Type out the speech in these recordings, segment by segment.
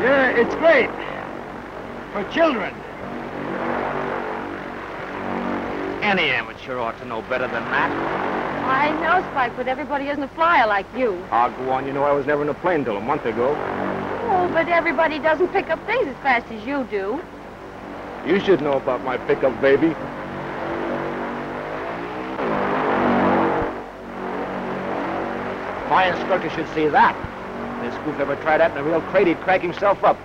Yeah, it's great. For children. Any amateur ought to know better than that. I know, Spike, but everybody isn't a flyer like you. I'll go on. You know I was never in a plane till a month ago. Oh, but everybody doesn't pick up things as fast as you do. You should know about my pickup, baby. My instructor should see that. If this goof ever tried that in a real crate, he'd crack himself up.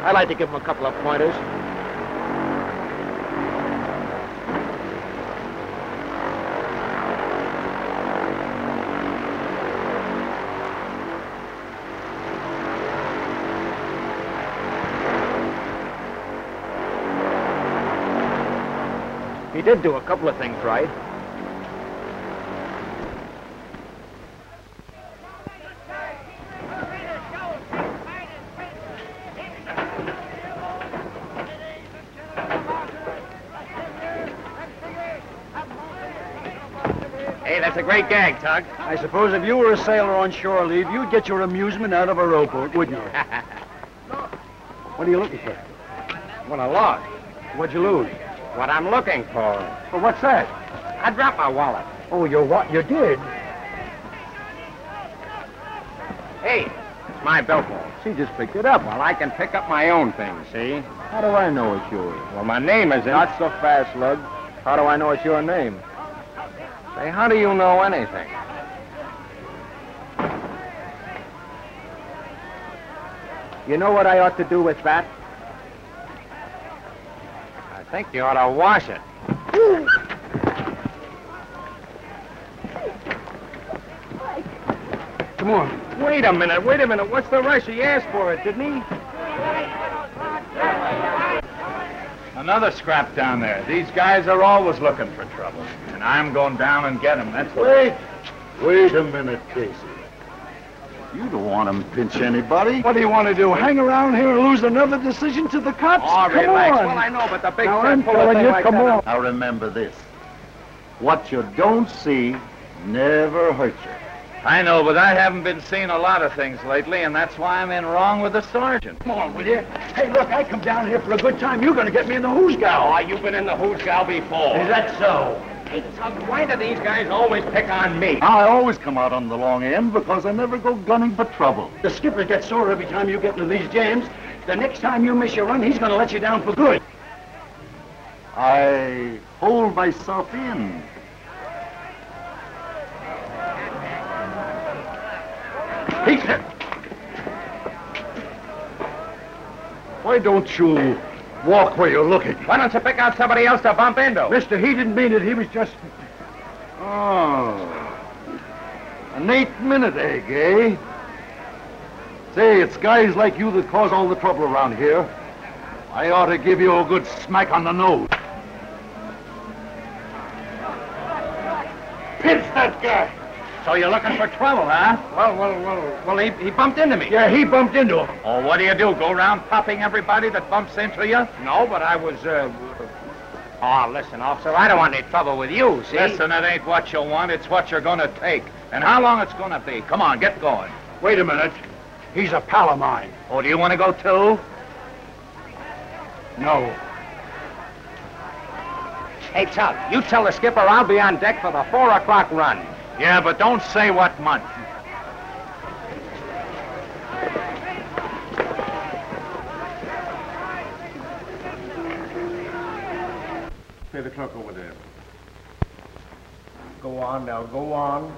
I'd like to give him a couple of pointers. He did do a couple of things right. Hey, that's a great gag, Tug. I suppose if you were a sailor on shore leave, you'd get your amusement out of a rowboat, wouldn't you? What are you looking for? What I lost. What'd you lose? What I'm looking for. Well, what's that? I dropped my wallet. Oh, you what? You did? Hey, it's my billfold. She just picked it up. Well, I can pick up my own things, see? How do I know it's yours? Well, my name is in... Not so fast, Lug. How do I know it's your name? Say, how do you know anything? You know what I ought to do with that? I think you ought to wash it. Come on. Wait a minute. What's the rush? He asked for it, didn't he? Another scrap down there. These guys are always looking for trouble. And I'm going down and get them. That's what... Wait a minute, Casey. You don't want to pinch anybody. What do you want to do? Hang around here and lose another decision to the cops? Oh, come relax. on. Well, I know, but the big Now, fat I'm pull a telling thing you, like come that. on. Now remember this. What you don't see never hurt you. I know, but I haven't been seeing a lot of things lately, and that's why I'm in wrong with the sergeant. Come on, will you? Hey, look, I come down here for a good time. You're going to get me in the hoosgow. Oh, you've been in the hoosgow before. Is that so? Hey, Tug, why do these guys always pick on me? I always come out on the long end because I never go gunning for trouble. The skipper gets sore every time you get into these jams. The next time you miss your run, he's going to let you down for good. I hold myself in. Why don't you walk where you're looking? Why don't you pick out somebody else to bump into? Mister, he didn't mean it. He was just... Oh. An 8-minute egg, eh? Say, it's guys like you that cause all the trouble around here. I ought to give you a good smack on the nose. Pinch that guy! So you're looking for trouble, huh? Well, he bumped into me. Yeah, he bumped into him. Oh, what do? Go around popping everybody that bumps into you? No, but I was, Oh, listen, officer, I don't want any trouble with you, see? Listen, it ain't what you want, it's what you're gonna take. And how long it's gonna be. Come on, get going. Wait a minute. He's a pal of mine. Oh, do you want to go too? No. Hey, Tug, you tell the skipper I'll be on deck for the 4 o'clock run. Yeah, but don't say what month. Pay the clerk over there. Go on now, go on.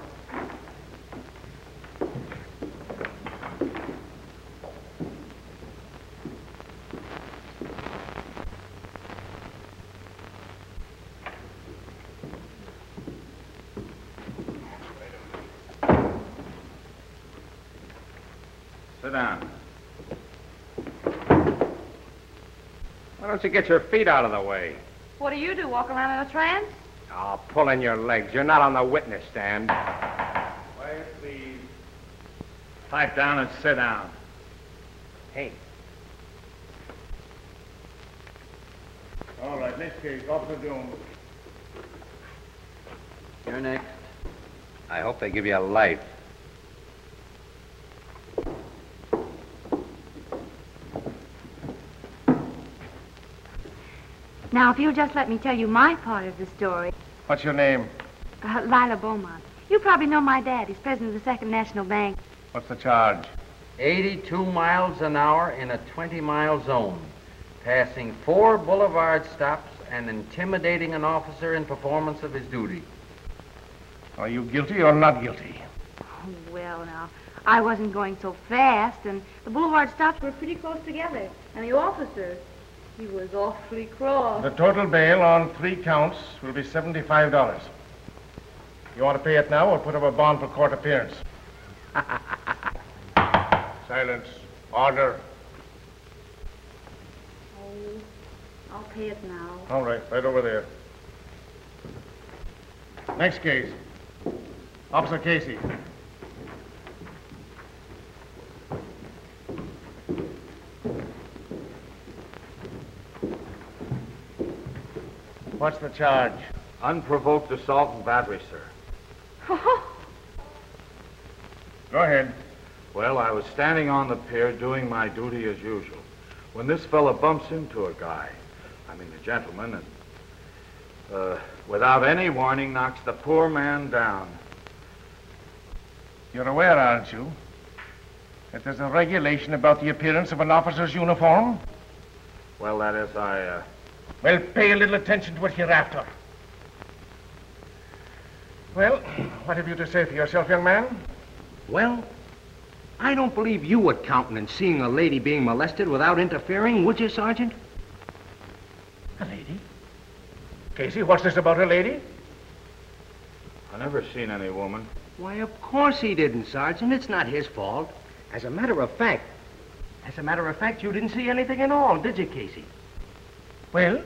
Sit down. Why don't you get your feet out of the way? What do you do, walk around in a trance? Oh, pull in your legs. You're not on the witness stand. Quiet, please. Pipe down and sit down. Hey. All right, next case, Officer Jones. You're next. I hope they give you a life. Now, if you'll just let me tell you my part of the story. What's your name? Lila Beaumont. You probably know my dad. He's president of the Second National Bank. What's the charge? 82 miles an hour in a 20-mile zone, passing 4 boulevard stops and intimidating an officer in performance of his duty. Are you guilty or not guilty? Oh, well, now, I wasn't going so fast, and the boulevard stops were pretty close together. And the officer, he was awfully cross. The total bail on 3 counts will be $75. You want to pay it now or put up a bond for court appearance? Silence. Order. Oh, I'll pay it now. All right, right over there. Next case. Officer Casey. What's the charge? Unprovoked assault and battery, sir. Go ahead. Well, I was standing on the pier doing my duty as usual when this fella bumps into a guy, a gentleman, and without any warning knocks the poor man down. You're aware, aren't you, that there's a regulation about the appearance of an officer's uniform? Well, that is, Well, pay a little attention to it hereafter. Well, what have you to say for yourself, young man? Well, I don't believe you would countenance seeing a lady being molested without interfering, would you, Sergeant? A lady? Casey, what's this about a lady? I never seen any woman. Why, of course he didn't, Sergeant. It's not his fault. As a matter of fact, you didn't see anything at all, did you, Casey? Well,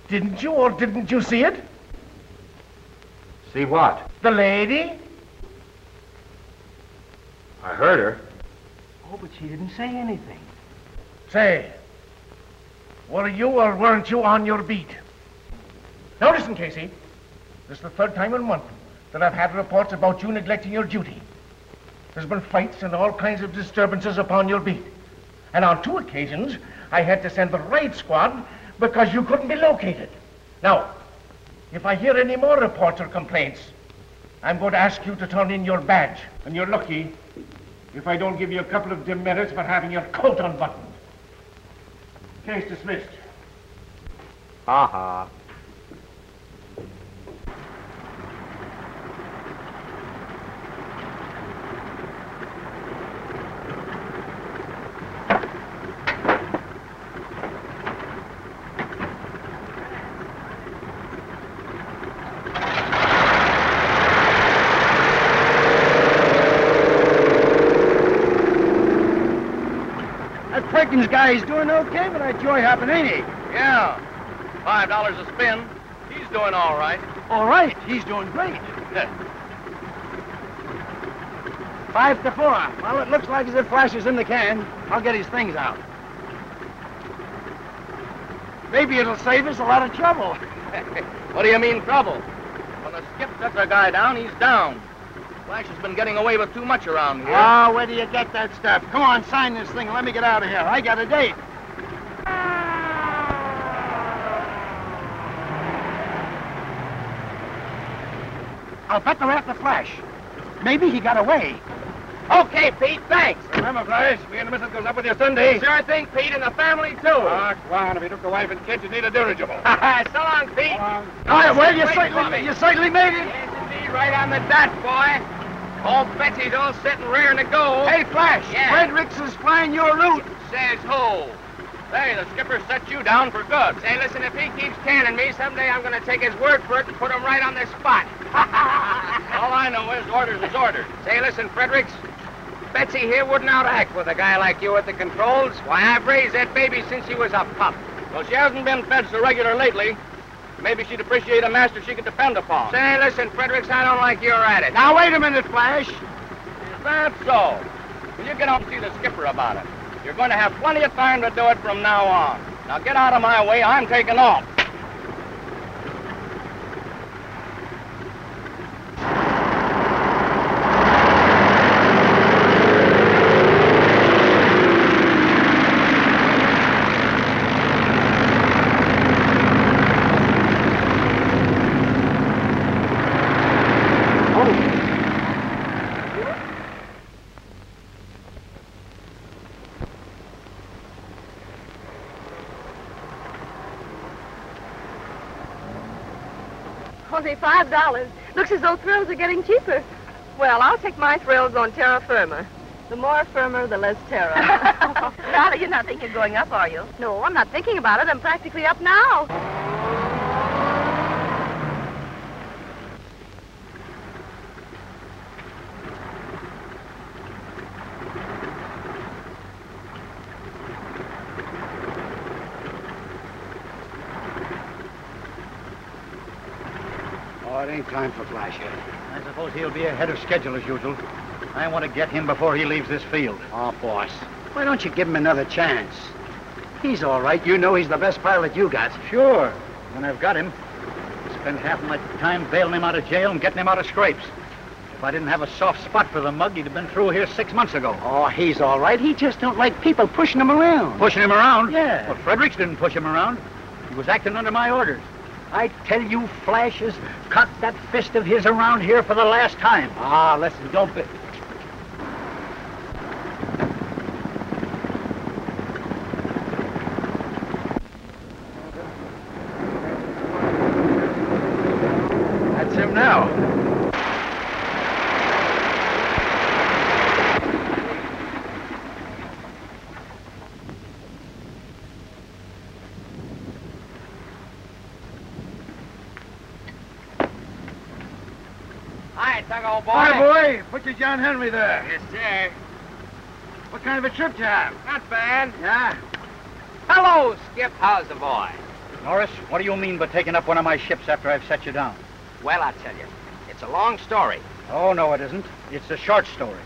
didn't you or didn't you see it? See what? The lady? I heard her. Oh, but she didn't say anything. Say, were you or weren't you on your beat? Now listen, Casey. This is the 3rd time in a month that I've had reports about you neglecting your duty. There's been fights and all kinds of disturbances upon your beat. And on 2 occasions, I had to send the raid squad because you couldn't be located. Now, if I hear any more reports or complaints, I'm going to ask you to turn in your badge. And you're lucky if I don't give you a couple of demerits for having your coat unbuttoned. Case dismissed. Ha-ha. Perkins guy is doing okay, but that joy happened, ain't he? Yeah. $5 a spin. He's doing all right. All right, he's doing great. 5 to 4. Well, it looks like as if Flash is in the can. I'll get his things out. Maybe it'll save us a lot of trouble. What do you mean, trouble? When the skip sets a guy down, he's down. Flash has been getting away with too much around here. Oh, where do you get that stuff? Come on, sign this thing and let me get out of here. I got a date. I'll bet they're after Flash. Maybe he got away. Okay, Pete, thanks. Remember, Flash, me and the missus goes up with you Sunday. Sure thing, Pete, and the family, too. Ah, come on, if you took the wife and kids, you need a dirigible. So long, Pete. All right, well, you certainly made it. Yes, indeed, right on the dot, boy. Old Betsy's all set and raring to go. Hey, Flash, Yeah. Fredericks is flying your route. Says who? Hey, the skipper set you down for good. Say, listen, if he keeps canning me, someday I'm going to take his word for it and put him right on the spot. All I know is orders is orders. Say, listen, Fredericks, Betsy here wouldn't outact with a guy like you at the controls. Why, I've raised that baby since she was a pup. Well, she hasn't been fed so regular lately. Maybe she'd appreciate a master she could depend upon. Say, listen, Fredericks, I don't like your attitude. Now, wait a minute, Flash. Is that so? Well, you get out and see the skipper about it. You're going to have plenty of time to do it from now on. Now, get out of my way. I'm taking off. Only $5. Looks as though thrills are getting cheaper. Well, I'll take my thrills on terra firma. The more firmer, the less terror. Lila, you're not thinking of going up, are you? No, I'm not thinking about it. I'm practically up now. Oh, it ain't time for Flash yet. I suppose he'll be ahead of schedule as usual. I want to get him before he leaves this field. Oh, boss, why don't you give him another chance? He's all right. You know he's the best pilot you got. Sure. When I've got him, I spend half my time bailing him out of jail and getting him out of scrapes. If I didn't have a soft spot for the mug, he'd have been through here 6 months ago. Oh, he's all right. He just don't like people pushing him around. Pushing him around? Yeah. Well, Fredericks didn't push him around. He was acting under my orders. I tell you, Flash has cocked that fist of his around here for the last time. Ah, listen, don't be... That's him now. Hi, Tug, old boy. Hi, boy. Put your John Henry there. Yes, sir. What kind of a trip you have? Not bad. Yeah? Hello, Skip. How's the boy? Norris, what do you mean by taking up one of my ships after I've set you down? Well, I'll tell you. It's a long story. Oh, no, it isn't. It's a short story.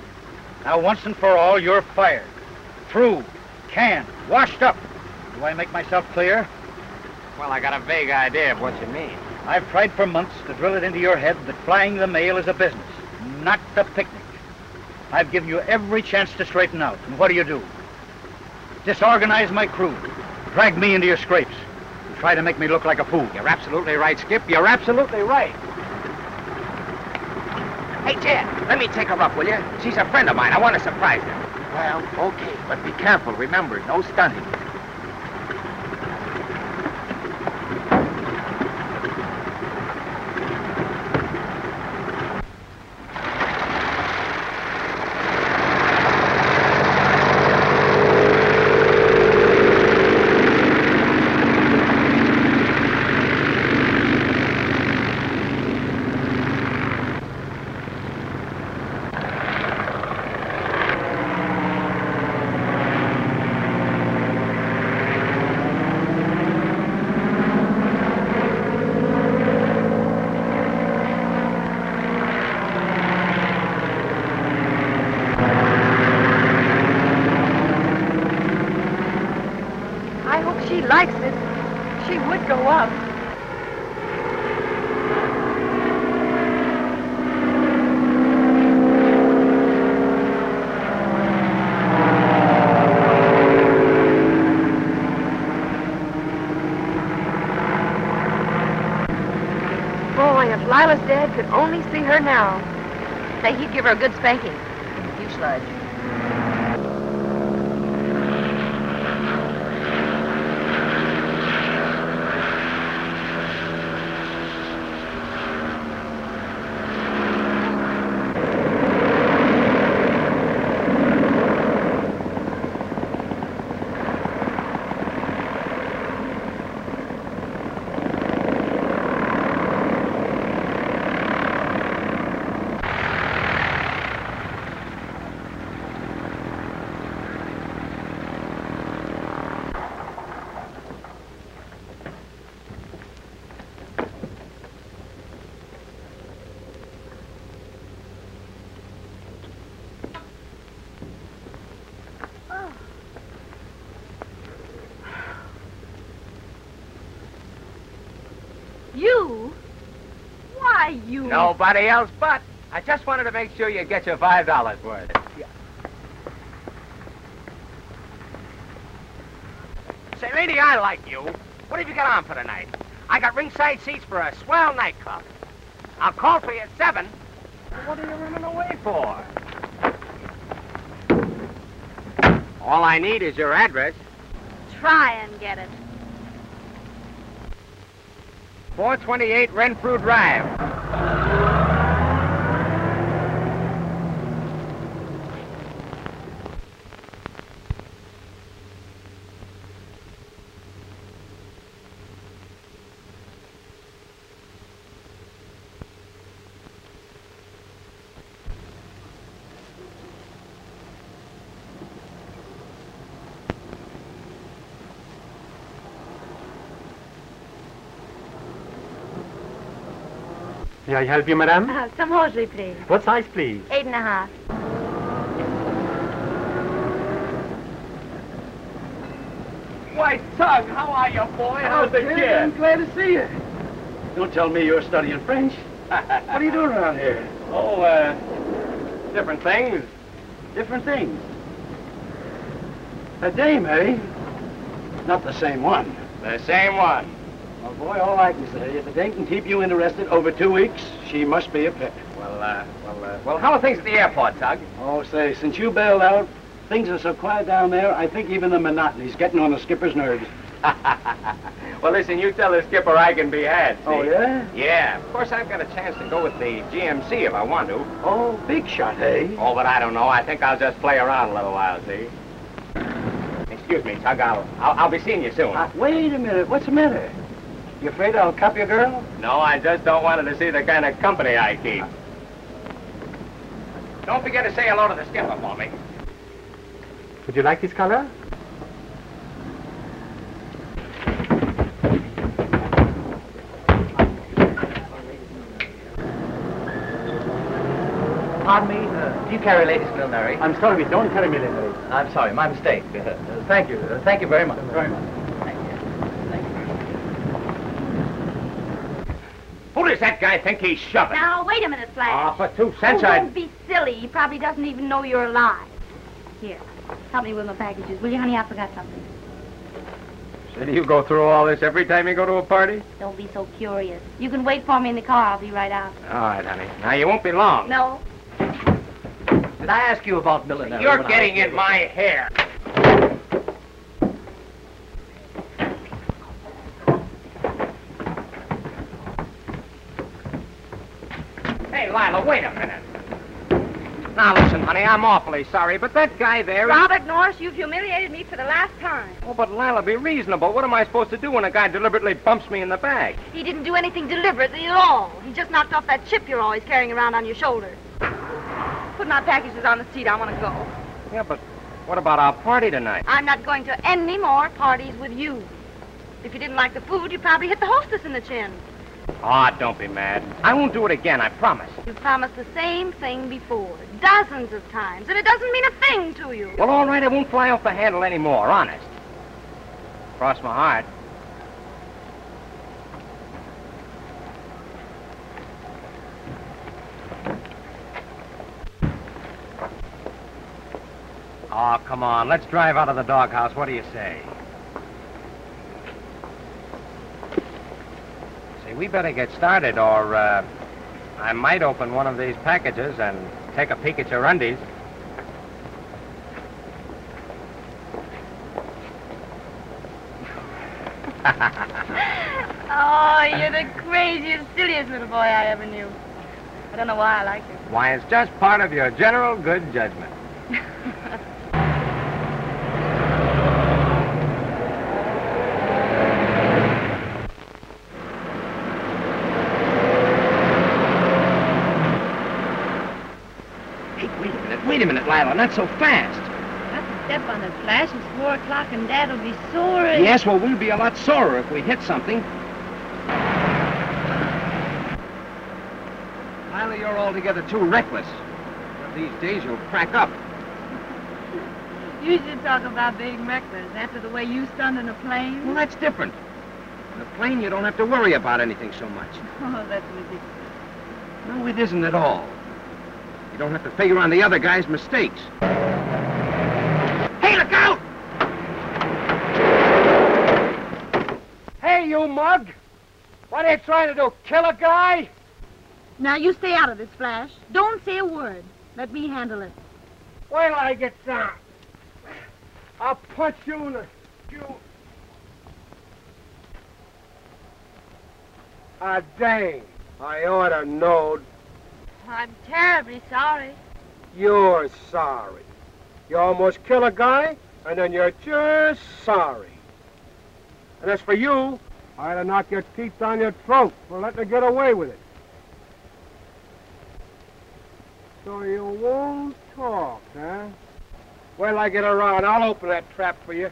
Now, once and for all, you're fired. Through. Canned. Washed up. Do I make myself clear? Well, I got a vague idea of what you mean. I've tried for months to drill it into your head that flying the mail is a business, not a picnic. I've given you every chance to straighten out, and what do? Disorganize my crew, drag me into your scrapes, and try to make me look like a fool. You're absolutely right, Skip. You're absolutely right. Hey, Ted, let me take her up, will you? She's a friend of mine. I want to surprise her. Well, okay, but be careful. Remember, no stunting. Likes it. She would go up. Boy, if Lila's dad could only see her now. Say he'd give her a good spanking. You sludge. You? Why, you... Nobody else but. I just wanted to make sure you get your $5 worth. Say, lady, I like you. What have you got on for tonight? I got ringside seats for a swell nightclub. I'll call for you at 7. What are you running away for? All I need is your address. Try and get it. 428 Renfrew Drive. May I help you, madame? Some hosiery, please. What size, please? 8.5. Why, Tug, how are you, boy? How's the kid? I'm glad to see you. Don't tell me you're studying French. What are you doing around here? Oh, different things. Different things. A dame, eh? Not the same one. The same one. Well, boy, all I can say, if a dame can keep you interested over 2 weeks, she must be a pet. Well, how are things at the airport, Tug? Oh, say, since you bailed out, things are so quiet down there, I think even the monotony's getting on the skipper's nerves. Well, listen, you tell the skipper I can be had, see? Oh, yeah? Yeah. Of course, I've got a chance to go with the GMC if I want to. Oh, big shot, eh? Oh, but I don't know. I think I'll just play around a little while, see? Excuse me, Tug. I'll be seeing you soon. Wait a minute. What's the matter? You afraid I'll cup your girl? No, I just don't want her to see the kind of company I keep. Don't forget to say hello to the skipper for me. Would you like this color? Pardon me, do you carry ladies' millinery? I'm sorry, we don't carry millinery. I'm sorry, my mistake. Thank you. Thank you very much. Very much. Thank you. Thank you. Who does that guy think he's shoving? Now, wait a minute, Flash. Oh, for 2 cents, Oh, don't be silly. He probably doesn't even know you're alive. Here, help me with my packages, will you, honey? I forgot something. So do you go through all this every time you go to a party? Don't be so curious. You can wait for me in the car. I'll be right out. All right, honey. Now, you won't be long. No. Did I ask you about millinery? You're getting in my hair. Hey, Lila, wait a minute. Now, listen, honey, I'm awfully sorry, but that guy there... Robert Norris, you've humiliated me for the last time. Oh, but Lila, be reasonable. What am I supposed to do when a guy deliberately bumps me in the back? He didn't do anything deliberately at all. He just knocked off that chip you're always carrying around on your shoulder. Put my packages on the seat. I want to go. Yeah, but what about our party tonight? I'm not going to any more parties with you. If you didn't like the food, you'd probably hit the hostess in the chin. Oh, don't be mad. I won't do it again, I promise. You promised the same thing before, dozens of times, and it doesn't mean a thing to you. Well, all right, I won't fly off the handle anymore, honest. Cross my heart. Oh, come on. Let's drive out of the doghouse. What do you say? Say, we better get started, or I might open one of these packages and take a peek at your undies. Oh, you're the craziest, silliest little boy I ever knew. I don't know why I like you. Why, it's just part of your general good judgment. Hey, wait a minute, Lila, not so fast. Not to step on the Flash. It's 4 o'clock and Dad'll be sore. Yes, well, we'll be a lot sorer if we hit something. Lila, you're altogether too reckless. One of these days you'll crack up. You should talk about being reckless after the way you stunned in a plane. Well, that's different. In a plane, you don't have to worry about anything so much. Oh, that's ridiculous. No, it isn't at all. You don't have to figure on the other guy's mistakes. Hey, look out! Hey, you mug! What are you trying to do, kill a guy? Now, you stay out of this, Flash. Don't say a word. Let me handle it. Wait till I get down. I'll punch you in the... Dang. I ought to know. I'm terribly sorry. You're sorry. You almost kill a guy, and then you're just sorry. And as for you, I ought to knock your teeth down your throat for letting her get away with it. So you won't talk, huh? Wait till I get around. I'll open that trap for you.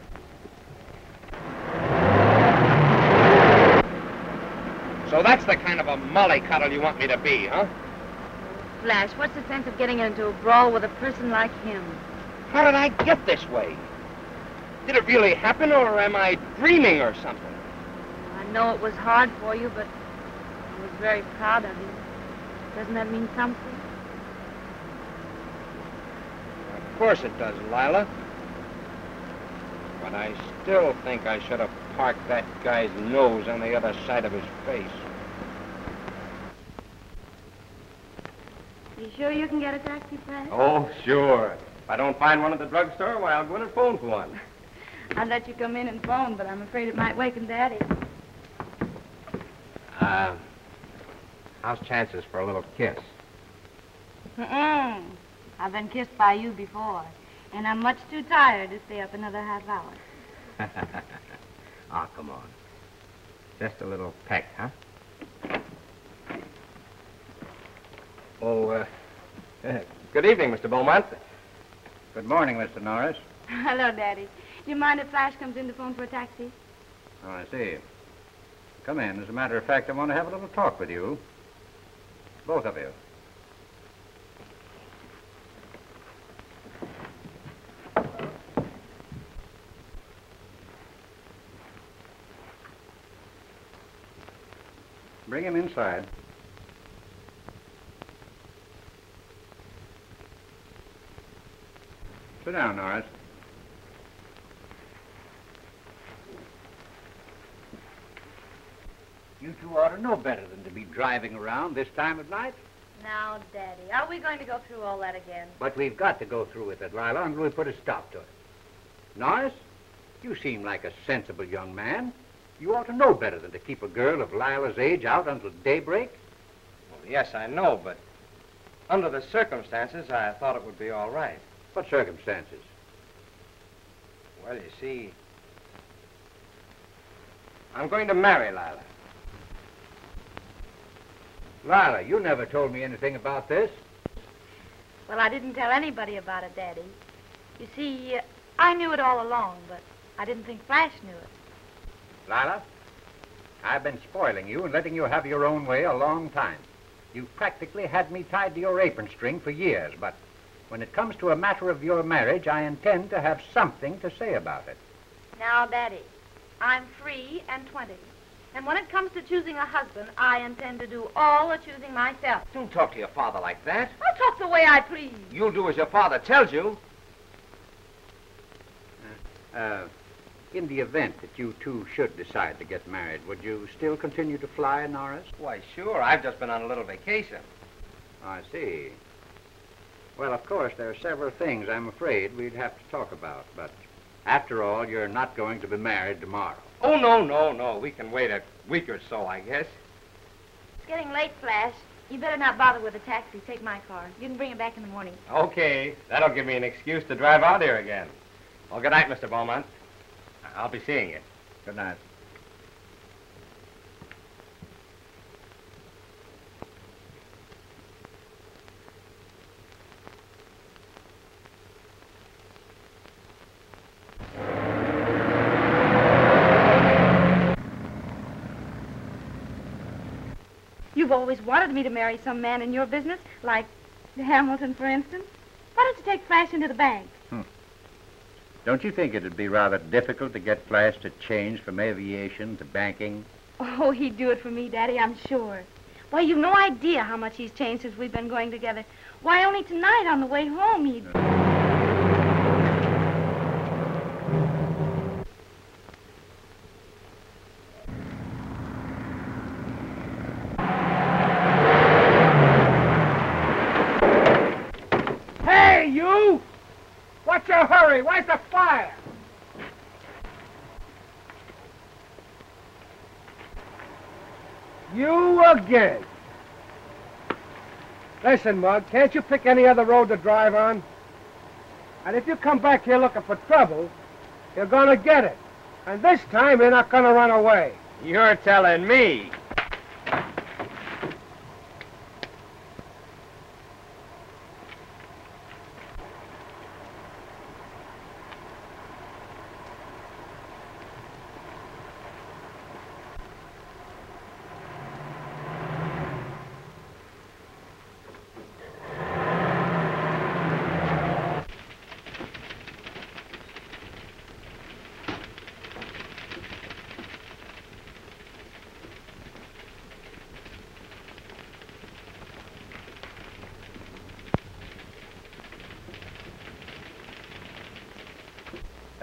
So that's the kind of a mollycoddle you want me to be, huh? Flash, what's the sense of getting into a brawl with a person like him? How did I get this way? Did it really happen, or am I dreaming or something? I know it was hard for you, but I was very proud of you. Doesn't that mean something? Of course it does, Lila. But I still think I should have parked that guy's nose on the other side of his face. You sure you can get a taxi, Flash? Oh, sure. If I don't find one at the drugstore, why, I'll go in and phone for one. I'd let you come in and phone, but I'm afraid it might waken Daddy. How's chances for a little kiss? I've been kissed by you before, and I'm much too tired to stay up another half hour. Oh, come on. Just a little peck, huh? Oh, good evening, Mr. Beaumont. Good morning, Mr. Norris. Hello, Daddy. Do you mind if Flash comes in to phone for a taxi? Oh, I see. Come in. As a matter of fact, I want to have a little talk with you. Both of you. Bring him inside. Sit down, Norris. You two ought to know better than to be driving around this time of night. Now, Daddy, are we going to go through all that again? But we've got to go through with it, Lila, until we put a stop to it. Norris, you seem like a sensible young man. You ought to know better than to keep a girl of Lila's age out until daybreak. Well, yes, I know, but under the circumstances, I thought it would be all right. What circumstances? Well, you see, I'm going to marry Lila. Lila, you never told me anything about this. Well, I didn't tell anybody about it, Daddy. You see, I knew it all along, but I didn't think Flash knew it. Lila, I've been spoiling you and letting you have your own way a long time. You've practically had me tied to your apron string for years, but when it comes to a matter of your marriage, I intend to have something to say about it. Now, Daddy, I'm free and 20. And when it comes to choosing a husband, I intend to do all the choosing myself. Don't talk to your father like that. I'll talk the way I please. You'll do as your father tells you. In the event that you two should decide to get married, would you still continue to fly, Norris? Why, sure. I've just been on a little vacation. I see. Well, of course, there are several things I'm afraid we'd have to talk about, but after all, you're not going to be married tomorrow. Oh, no. We can wait a week or so, I guess. It's getting late, Flash. You better not bother with a taxi. Take my car. You can bring it back in the morning. Okay. That'll give me an excuse to drive out here again. Well, good night, Mr. Beaumont. I'll be seeing you. Good night. You've always wanted me to marry some man in your business, like Hamilton, for instance. Why don't you take Flash into the bank? Don't you think it'd be rather difficult to get Flash to change from aviation to banking? Oh, he'd do it for me, Daddy, I'm sure. Why, you've no idea how much he's changed since we've been going together. Why, only tonight on the way home he'd... Hey, you! What's your hurry? Where's the fire? You again. Listen, Mug, can't you pick any other road to drive on? And if you come back here looking for trouble, you're gonna get it. And this time, you're not gonna run away. You're telling me.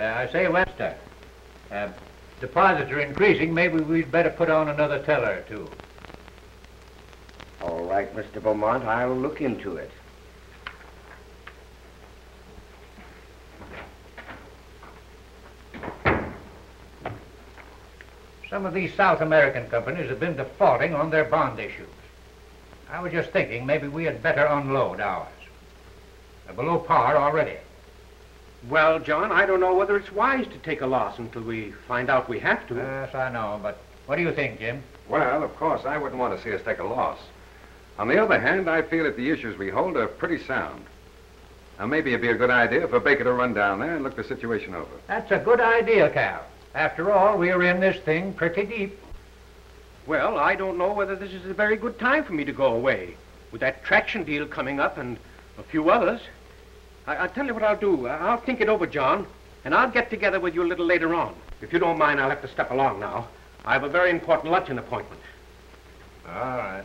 I say, Webster, deposits are increasing. Maybe we'd better put on another teller or two. All right, Mr. Beaumont, I'll look into it. Some of these South American companies have been defaulting on their bond issues. I was just thinking maybe we had better unload ours. They're below par already. Well, John, I don't know whether it's wise to take a loss until we find out we have to. Yes, I know, but what do you think, Jim? Well, of course, I wouldn't want to see us take a loss. On the other hand, I feel that the issues we hold are pretty sound. Now, maybe it'd be a good idea for Baker to run down there and look the situation over. That's a good idea, Cal. After all, we're in this thing pretty deep. Well, I don't know whether this is a very good time for me to go away. With that traction deal coming up and a few others. I'll tell you what I'll do. I'll think it over, John, and I'll get together with you a little later on. If you don't mind, I'll have to step along now. I have a very important luncheon appointment. All right.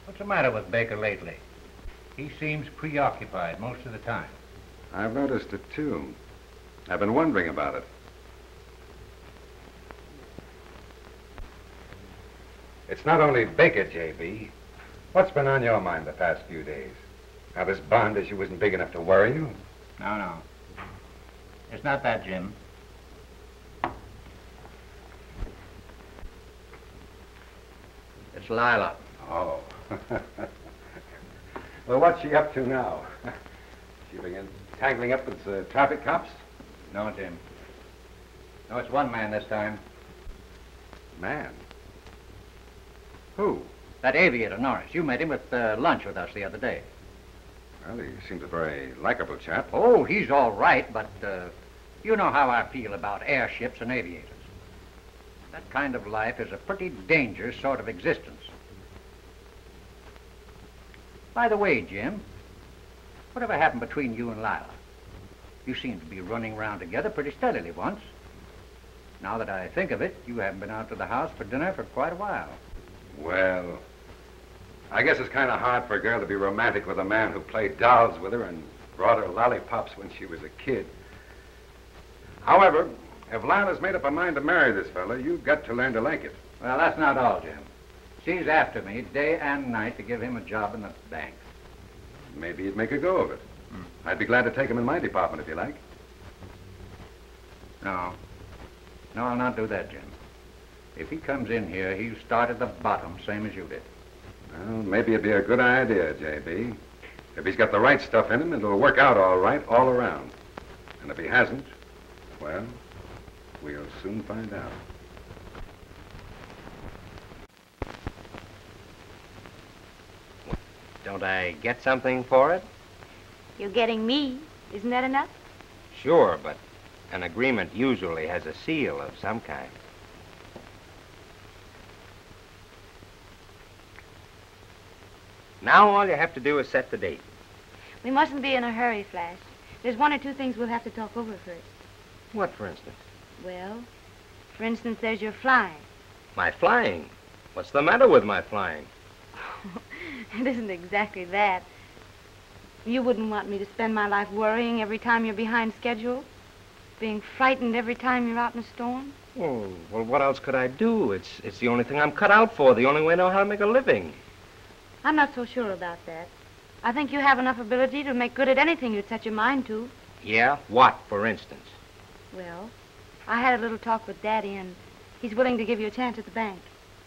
What's the matter with Baker lately? He seems preoccupied most of the time. I've noticed it, too. I've been wondering about it. It's not only Baker, J.B. What's been on your mind the past few days? Now, this bond issue isn't big enough to worry you? No. It's not that, Jim. It's Lila. Oh. Well, what's she up to now? She begin tangling up with traffic cops? No, Jim. No, it's one man this time. Man? Who? That aviator, Norris. You met him at lunch with us the other day. Well, he seems a very likable chap. Oh, he's all right, but you know how I feel about airships and aviators. That kind of life is a pretty dangerous sort of existence. By the way, Jim, whatever happened between you and Lila? You seemed to be running around together pretty steadily once. Now that I think of it, you haven't been out to the house for dinner for quite a while. Well, I guess it's kind of hard for a girl to be romantic with a man who played dolls with her and brought her lollipops when she was a kid. However, if Lila's made up her mind to marry this fella, you've got to learn to like it. Well, that's not all, Jim. She's after me day and night to give him a job in the bank. Maybe you'd make a go of it. I'd be glad to take him in my department if you like. No, I'll not do that, Jim. If he comes in here, he'll start at the bottom, same as you did. Well, maybe it'd be a good idea, J.B. If he's got the right stuff in him, it'll work out all right all around. And if he hasn't, well, we'll soon find out. Don't I get something for it? You're getting me. Isn't that enough? Sure, but an agreement usually has a seal of some kind. Now all you have to do is set the date. We mustn't be in a hurry, Flash. There's one or two things we'll have to talk over first. What, for instance? Well, for instance, there's your flying. My flying? What's the matter with my flying? It isn't exactly that. You wouldn't want me to spend my life worrying every time you're behind schedule? Being frightened every time you're out in a storm? Oh, well, what else could I do? It's the only thing I'm cut out for, the only way I know how to make a living. I'm not so sure about that. I think you have enough ability to make good at anything you'd set your mind to. Yeah? What, for instance? Well, I had a little talk with Daddy, and he's willing to give you a chance at the bank.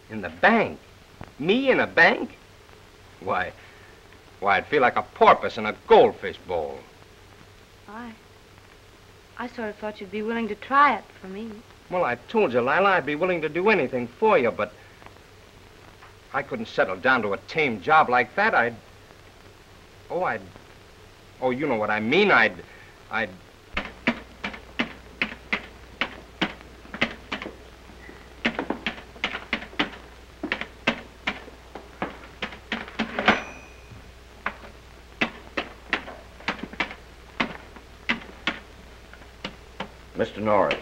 In the bank? Me in a bank? Why, I'd feel like a porpoise in a goldfish bowl. I sort of thought you'd be willing to try it for me. Well, I told you, Lila, I'd be willing to do anything for you, but I couldn't settle down to a tame job like that. Oh, you know what I mean. I'd... Mr. Norris.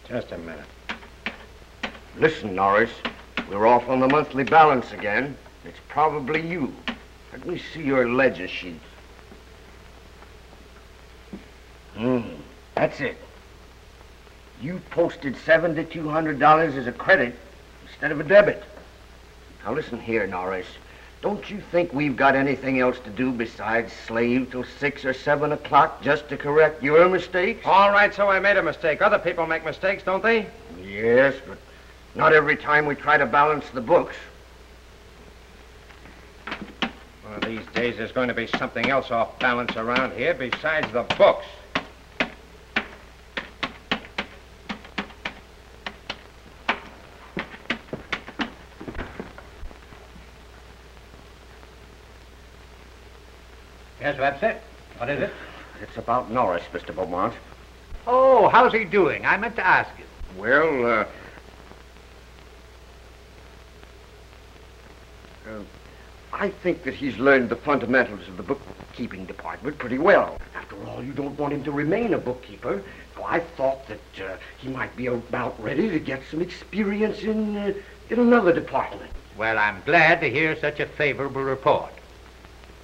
Just a minute. Listen, Norris. We're off on the monthly balance again. It's probably you. Let me see your ledger sheet. That's it. You posted $7,200 as a credit instead of a debit. Now listen here, Norris. Don't you think we've got anything else to do besides slave till 6 or 7 o'clock just to correct your mistakes? All right, so I made a mistake. Other people make mistakes, don't they? Yes, but not every time we try to balance the books. One of these days there's going to be something else off balance around here besides the books. Yes, that's it. What is it? It's about Norris, Mr. Beaumont. Oh, how's he doing? I meant to ask you. Well, I think that he's learned the fundamentals of the bookkeeping department pretty well. After all, you don't want him to remain a bookkeeper. So I thought that he might be about ready to get some experience in another department. Well, I'm glad to hear such a favorable report.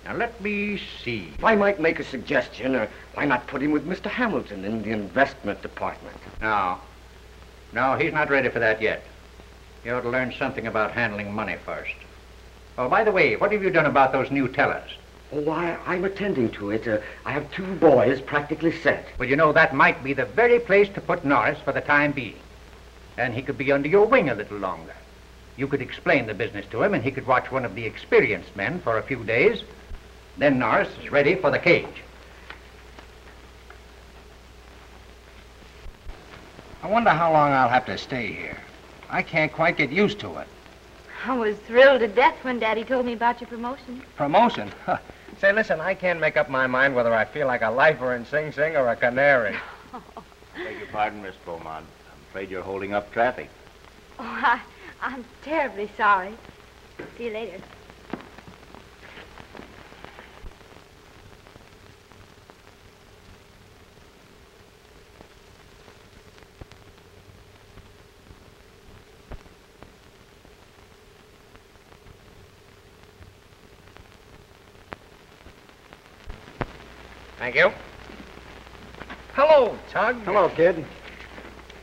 Now, let me see. If I might make a suggestion, why not put him with Mr. Hamilton in the investment department? No, he's not ready for that yet. He ought to learn something about handling money first. Oh, by the way, what have you done about those new tellers? Oh, I'm attending to it. I have 2 boys practically set. Well, you know, that might be the very place to put Norris for the time being. And he could be under your wing a little longer. You could explain the business to him, and he could watch one of the experienced men for a few days. Then Norris is ready for the cage. I wonder how long I'll have to stay here. I can't quite get used to it. I was thrilled to death when Daddy told me about your promotion. Promotion? Say, listen, I can't make up my mind whether I feel like a lifer in Sing Sing or a canary. Beg your pardon, Miss Beaumont. I'm afraid you're holding up traffic. Oh, I'm terribly sorry. See you later. Thank you. Hello, Tug. Hello, kid.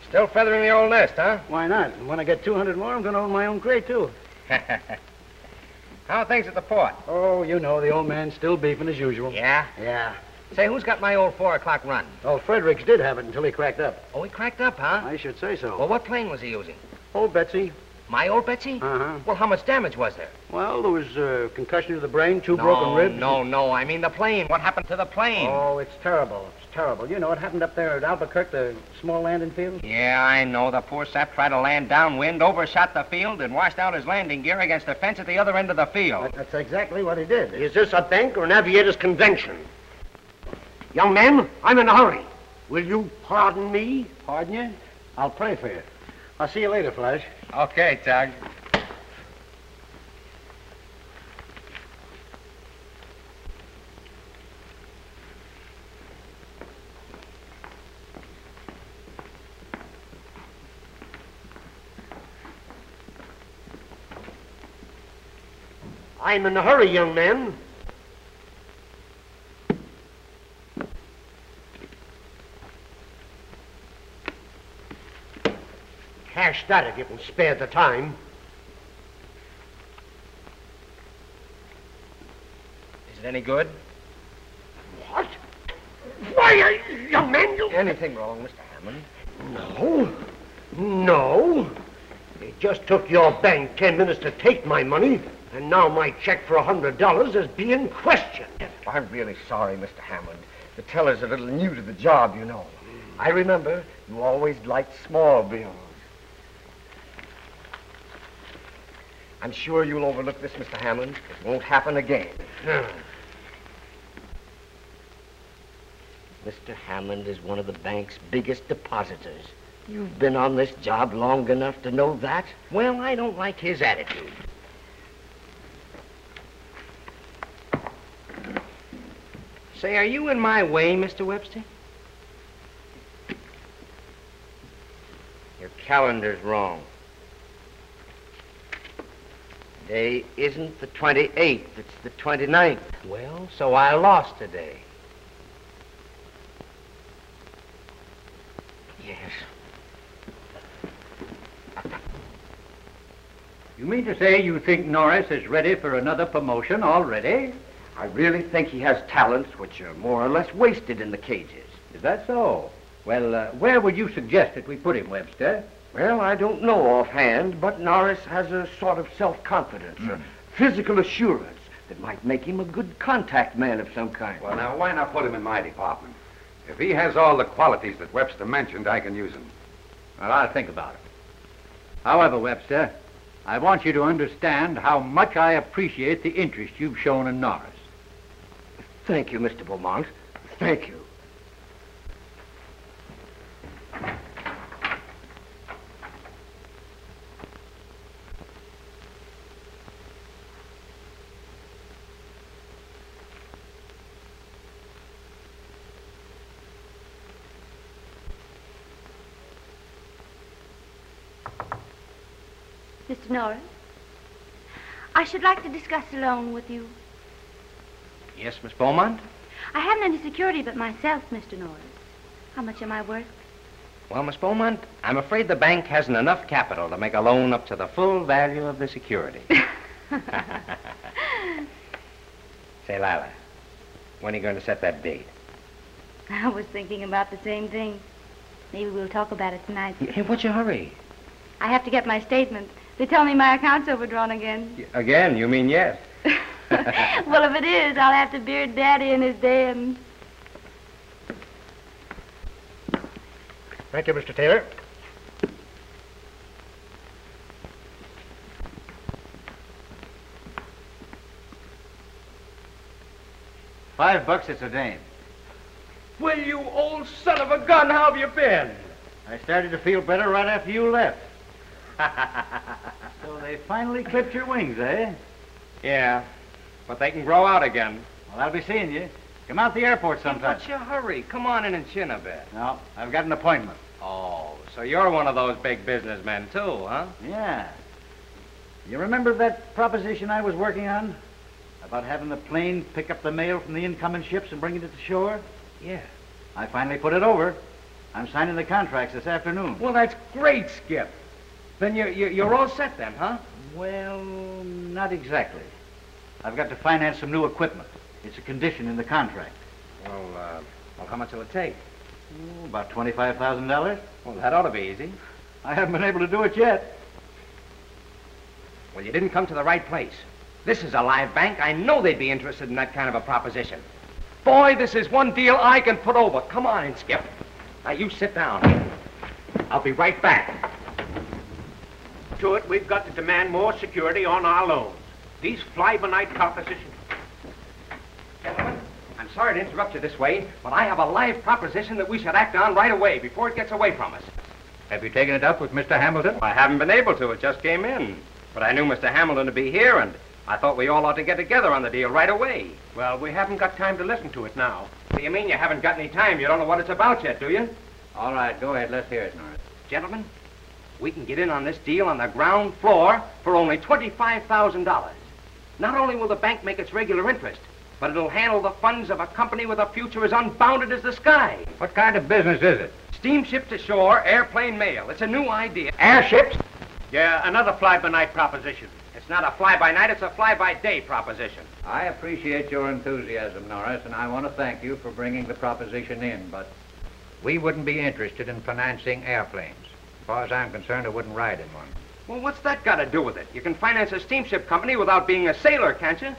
Still feathering the old nest, huh? Why not? When I get 200 more, I'm going to own my own crate, too. How are things at the port? Oh, you know, the old man's still beefing as usual. Yeah? Yeah. Say, who's got my old 4 o'clock run? Oh, Fredericks did have it until he cracked up. Oh, he cracked up, huh? I should say so. Well, what plane was he using? Old Betsy. My old Betsy? Uh-huh. Well, how much damage was there? Well, there was concussion to the brain, 2 broken ribs. No. I mean the plane. What happened to the plane? Oh, it's terrible. It's terrible. You know, it happened up there at Albuquerque, the small landing field. Yeah, I know. The poor sap tried to land downwind, overshot the field, and washed out his landing gear against the fence at the other end of the field. That's exactly what he did. Is this a bank or an aviators convention? Young man, I'm in a hurry. Will you pardon me? Pardon you? I'll pray for you. I'll see you later, Flash. Okay, Tug. I'm in a hurry, young man. Cash that if you can spare the time. Is it any good? What? Why, young man, you... Anything wrong, Mr. Hammond? No. No. They just took your bank 10 minutes to take my money, and now my check for $100 is being questioned. I'm really sorry, Mr. Hammond. The teller's a little new to the job, you know. I remember you always liked small bills. I'm sure you'll overlook this, Mr. Hammond. It won't happen again. Mr. Hammond is one of the bank's biggest depositors. You've been on this job long enough to know that. Well, I don't like his attitude. Say, are you in my way, Mr. Webster? Your calendar's wrong. Today isn't the 28th, it's the 29th. Well, so I lost today. Yes. You mean to say you think Norris is ready for another promotion already? I really think he has talents which are more or less wasted in the cages. Is that so? Well, where would you suggest that we put him, Webster? Well, I don't know offhand, but Norris has a sort of self-confidence, a physical assurance that might make him a good contact man of some kind. Well, now, why not put him in my department? If he has all the qualities that Webster mentioned, I can use him. Well, I'll think about it. However, Webster, I want you to understand how much I appreciate the interest you've shown in Norris. Thank you, Mr. Beaumont. Thank you. Mr. Norris, I should like to discuss a loan with you. Yes, Miss Beaumont? I haven't any security but myself, Mr. Norris. How much am I worth? Well, Miss Beaumont, I'm afraid the bank hasn't enough capital to make a loan up to the full value of the security. Say, Lila, when are you going to set that date? I was thinking about the same thing. Maybe we'll talk about it tonight. Hey, what's your hurry? I have to get my statement. They tell me my account's overdrawn again. Again, you mean yes? Well, if it is, I'll have to beard Daddy in his den. Thank you, Mr. Taylor. $5 it's a dame. Well, you old son of a gun, how have you been? I started to feel better right after you left. So they finally clipped your wings, eh? Yeah, but they can grow out again. Well, I'll be seeing you. Come out the airport sometime. What's your hurry? Come on in and chin a bit. No, I've got an appointment. Oh, so you're one of those big businessmen, too, huh? Yeah. You remember that proposition I was working on? About having the plane pick up the mail from the incoming ships and bring it to the shore? Yeah. I finally put it over. I'm signing the contracts this afternoon. Well, that's great, Skip. Then you're all set then, huh? Well, not exactly. I've got to finance some new equipment. It's a condition in the contract. Well, how much will it take? Oh, about $25,000. Well, that ought to be easy. I haven't been able to do it yet. Well, you didn't come to the right place. This is a live bank. I know they'd be interested in that kind of a proposition. Boy, this is one deal I can put over. Come on in, Skip. Now, you sit down. I'll be right back. To it, we've got to demand more security on our loans. These fly-by-night propositions. Gentlemen, I'm sorry to interrupt you this way, but I have a live proposition that we should act on right away before it gets away from us. Have you taken it up with Mr. Hamilton? I haven't been able to. It just came in. But I knew Mr. Hamilton to be here, and I thought we all ought to get together on the deal right away. Well, we haven't got time to listen to it now. What do you mean you haven't got any time? You don't know what it's about yet, do you? All right, go ahead. Let's hear it, Norris. Gentlemen, we can get in on this deal on the ground floor for only $25,000. Not only will the bank make its regular interest, but it'll handle the funds of a company with a future as unbounded as the sky. What kind of business is it? Steamship to shore, airplane mail. It's a new idea. Airships? Yeah, another fly-by-night proposition. It's not a fly-by-night, it's a fly-by-day proposition. I appreciate your enthusiasm, Norris, and I want to thank you for bringing the proposition in, but We wouldn't be interested in financing airplanes. As far as I'm concerned, I wouldn't ride in one. Well, what's that got to do with it? You can finance a steamship company without being a sailor, can't you?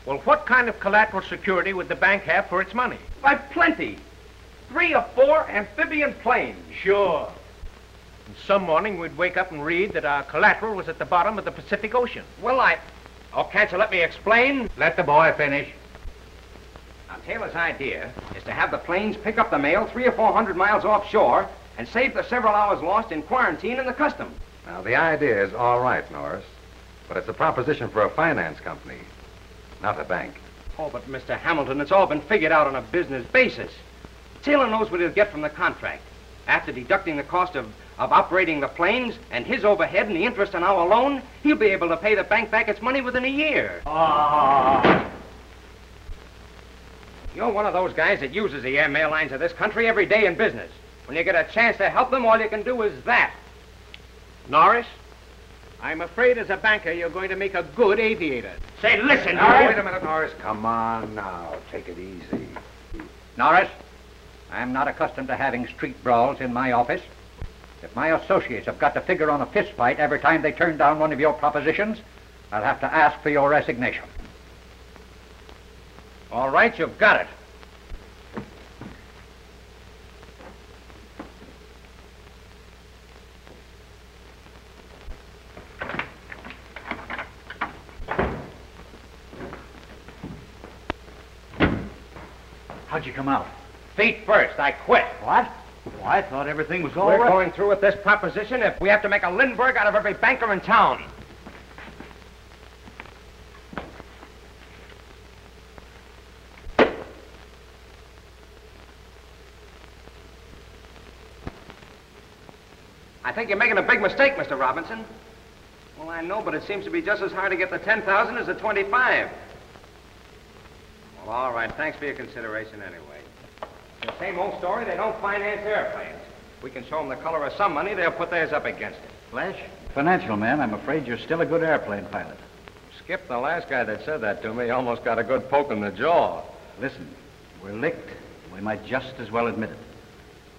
Well, what kind of collateral security would the bank have for its money? Why, plenty. 3 or 4 amphibian planes. Sure. And some morning we'd wake up and read that our collateral was at the bottom of the Pacific Ocean. Well, Oh, can't you let me explain? Let the boy finish. Now, Taylor's idea is to have the planes pick up the mail 300 or 400 miles offshore and save the several hours lost in quarantine in the customs. Now, the idea is all right, Norris, but it's a proposition for a finance company, not a bank. Oh, but Mr. Hamilton, it's all been figured out on a business basis. Taylor knows what he'll get from the contract. After deducting the cost of operating the planes and his overhead and the interest on our loan, he'll be able to pay the bank back its money within a year. You're one of those guys that uses the airmail lines of this country every day in business. When you get a chance to help them, all you can do is that. Norris, I'm afraid as a banker you're going to make a good aviator. Say, listen, Now, wait a minute, Norris. Come on now. Take it easy. Norris, I'm not accustomed to having street brawls in my office. If my associates have got to figure on a fist fight every time they turn down one of your propositions, I'll have to ask for your resignation. All right, you've got it. How'd you come out? Feet first. I quit. What? Well, I thought everything was all We're right. going through with this proposition if we have to make a Lindbergh out of every banker in town. I think you're making a big mistake, Mr. Robinson. Well, I know, but it seems to be just as hard to get the 10,000 as the 25. Well, all right. Thanks for your consideration anyway. The same old story, they don't finance airplanes. We can show them the color of some money, they'll put theirs up against it. Flash? Financial man, I'm afraid you're still a good airplane pilot. Skip, the last guy that said that to me almost got a good poke in the jaw. Listen, we're licked. We might just as well admit it.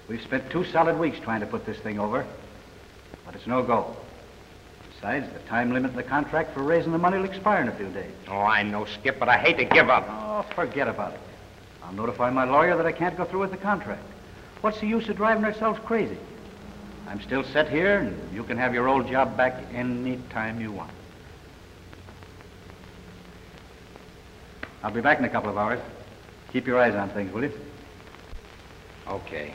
We've spent 2 solid weeks trying to put this thing over, but it's no go. Besides, the time limit in the contract for raising the money will expire in a few days. Oh, I know, Skip, but I hate to give up. Oh, forget about it. I'll notify my lawyer that I can't go through with the contract. What's the use of driving ourselves crazy? I'm still set here, and you can have your old job back any time you want. I'll be back in a couple of hours. Keep your eyes on things, will you? Okay.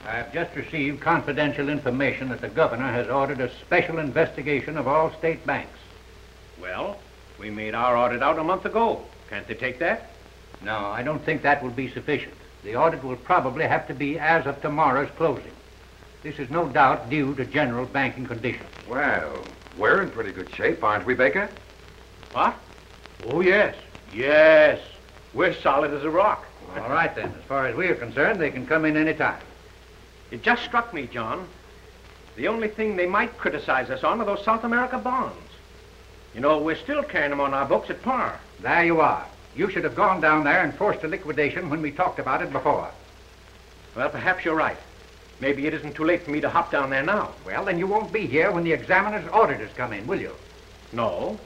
I've just received confidential information that the governor has ordered a special investigation of all state banks. Well, we made our audit out a month ago. Can't they take that? No, I don't think that will be sufficient. The audit will probably have to be as of tomorrow's closing. This is no doubt due to general banking conditions. Well, we're in pretty good shape, aren't we, Baker? What? Oh, yes. Yes. We're solid as a rock. All right, then. As far as we're concerned, they can come in any time. It just struck me, John. The only thing they might criticize us on are those South America bonds. You know, we're still carrying them on our books at par. There you are. You should have gone down there and forced a liquidation when we talked about it before. Well, perhaps you're right. Maybe it isn't too late for me to hop down there now. Well, then you won't be here when the examiner's auditors come in, will you? No.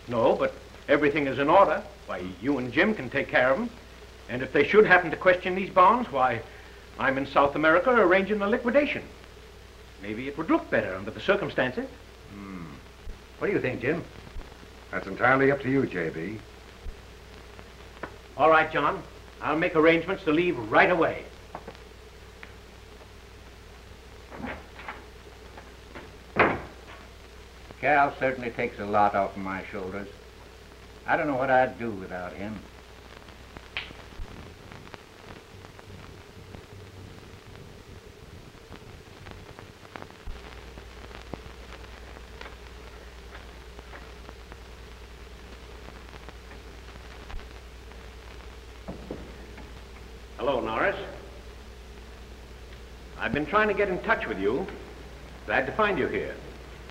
No, but everything is in order. Why, you and Jim can take care of them. And if they should happen to question these bonds, why, I'm in South America arranging a liquidation. Maybe it would look better under the circumstances. What do you think, Jim? That's entirely up to you, J.B. All right, John. I'll make arrangements to leave right away. Cal certainly takes a lot off my shoulders. I don't know what I'd do without him. Hello, Norris. I've been trying to get in touch with you. Glad to find you here.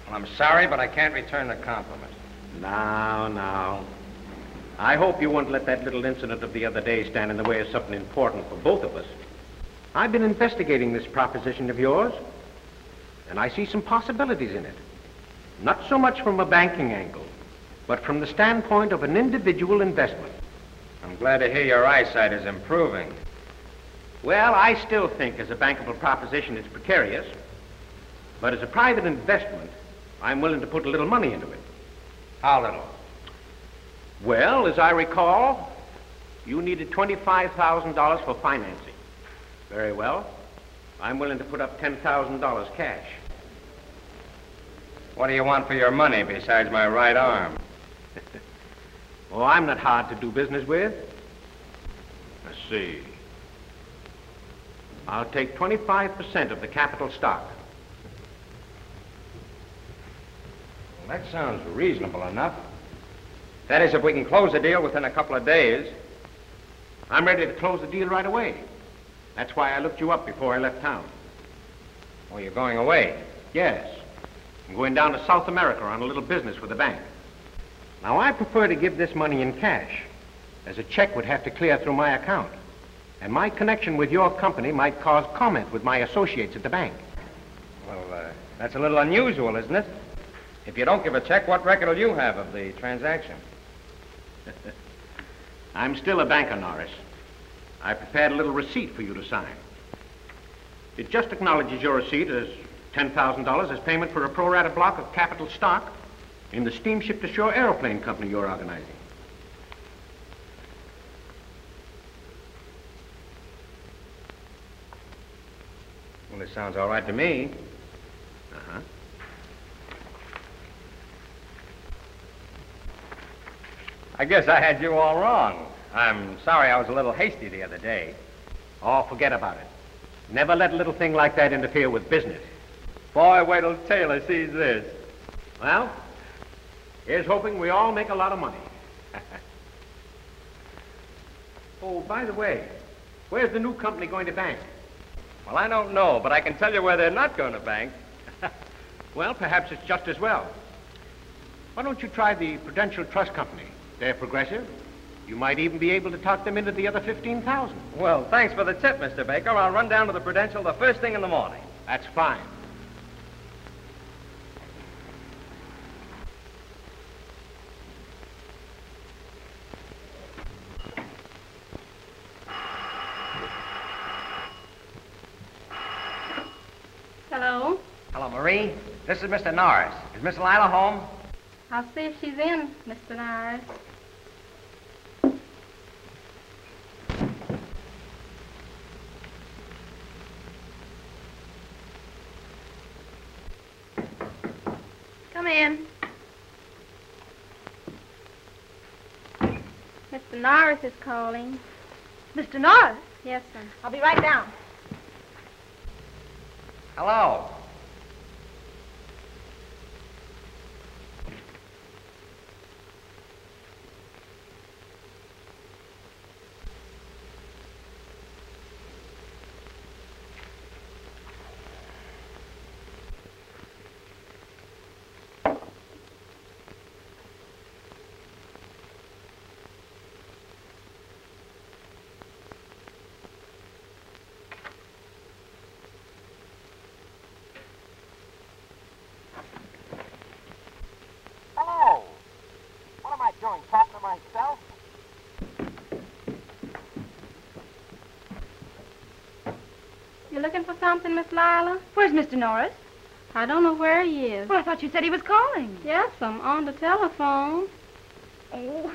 Well, I'm sorry, but I can't return the compliment. Now. I hope you won't let that little incident of the other day stand in the way of something important for both of us. I've been investigating this proposition of yours, and I see some possibilities in it. Not so much from a banking angle, but from the standpoint of an individual investment. I'm glad to hear your eyesight is improving. Well, I still think as a bankable proposition it's precarious, but as a private investment, I'm willing to put a little money into it. How little? Well, as I recall, you needed $25,000 for financing. Very well. I'm willing to put up $10,000 cash. What do you want for your money besides my right arm? Oh, I'm not hard to do business with. Let's see. I'll take 25% of the capital stock. Well, that sounds reasonable enough. That is, if we can close the deal within a couple of days. I'm ready to close the deal right away. That's why I looked you up before I left town. Oh, you're going away? Yes. I'm going down to South America on a little business with the bank. Now, I prefer to give this money in cash, as a check would have to clear through my account. And my connection with your company might cause comment with my associates at the bank. Well, that's a little unusual, isn't it? If you don't give a check, what record will you have of the transaction? I'm still a banker, Norris. I prepared a little receipt for you to sign. It just acknowledges your receipt as $10,000 as payment for a pro rata block of capital stock in the steamship to shore aeroplane company you're organizing. Well, this sounds all right to me. Uh-huh. I guess I had you all wrong. I'm sorry I was a little hasty the other day. Oh, forget about it. Never let a little thing like that interfere with business. Boy, wait till Taylor sees this. Well, here's hoping we all make a lot of money. Oh, by the way, where's the new company going to bank? Well, I don't know, but I can tell you where they're not going to bank. Well, perhaps it's just as well. Why don't you try the Prudential Trust Company? They're progressive. You might even be able to talk them into the other $15,000. Well, thanks for the tip, Mr. Baker. I'll run down to the Prudential the first thing in the morning. That's fine. Hello? Hello, Marie. This is Mr. Norris. Is Miss Lila home? I'll see if she's in, Mr. Norris. Come in. Mr. Norris is calling. Mr. Norris? Yes, sir. I'll be right down. Hello. Talking to myself? You looking for something, Miss Lila? Where's Mr. Norris? I don't know where he is. Well, I thought you said he was calling. Yes, I'm on the telephone. Oh.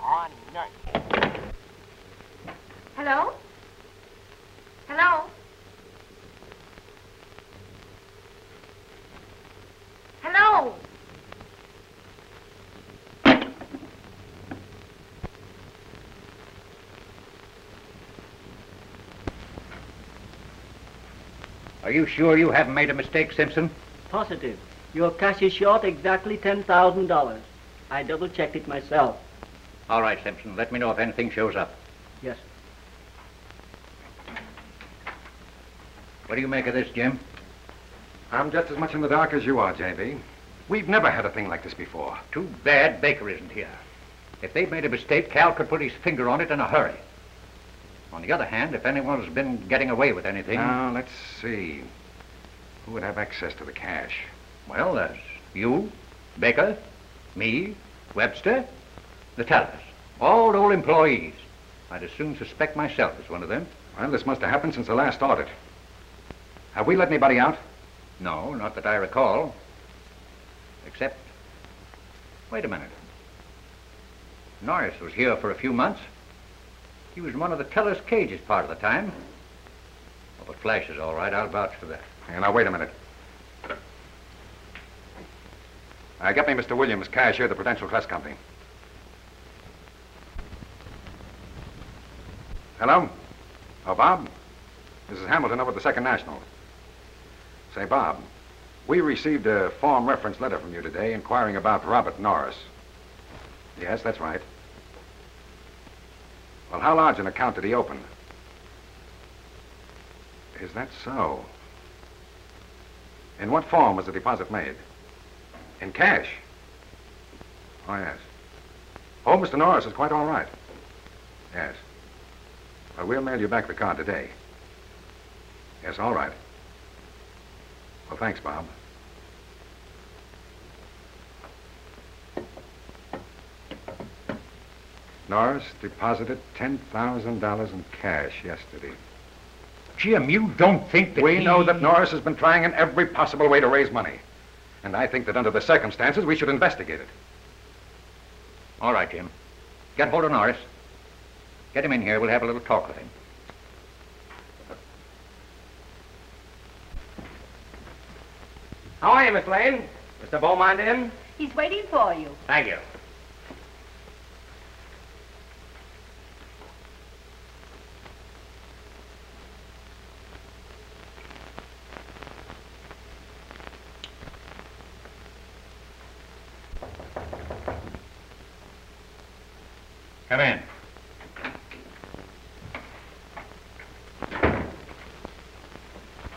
On nurse. Hello? Hello? Hello? Are you sure you haven't made a mistake, Simpson? Positive. Your cash is short exactly $10,000. I double-checked it myself. All right, Simpson. Let me know if anything shows up. Yes. What do you make of this, Jim? I'm just as much in the dark as you are, J.B. We've never had a thing like this before. Too bad Baker isn't here. If they've made a mistake, Cal could put his finger on it in a hurry. On the other hand, if anyone's been getting away with anything... Now, let's see. Who would have access to the cash? Well, there's you, Baker, me, Webster, the tellers. All old employees. I'd as soon suspect myself as one of them. Well, this must have happened since the last audit. Have we let anybody out? No, not that I recall. Except... Wait a minute. Norris was here for a few months. He was in one of the teller's cages part of the time. Oh, but Flash is all right. I'll vouch for that. Hey, now, wait a minute. Get me Mr. Williams, cashier of the Prudential Trust Company. Hello? Oh, Bob? This is Hamilton over at the Second National. Say, Bob, we received a form reference letter from you today inquiring about Robert Norris. Yes, that's right. Well, how large an account did he open? Is that so? In what form was the deposit made? In cash? Oh, yes. Oh, Mr. Norris is quite all right. Yes. Well, we'll mail you back the card today. Yes, all right. Well, thanks, Bob. Norris deposited $10,000 in cash yesterday. Jim, you don't think that We know that Norris has been trying in every possible way to raise money. And I think that under the circumstances, we should investigate it. All right, Jim. Get hold of Norris. Get him in here. We'll have a little talk with him. How are you, Miss Lane? Mr. Beaumont in? He's waiting for you. Thank you. Come in.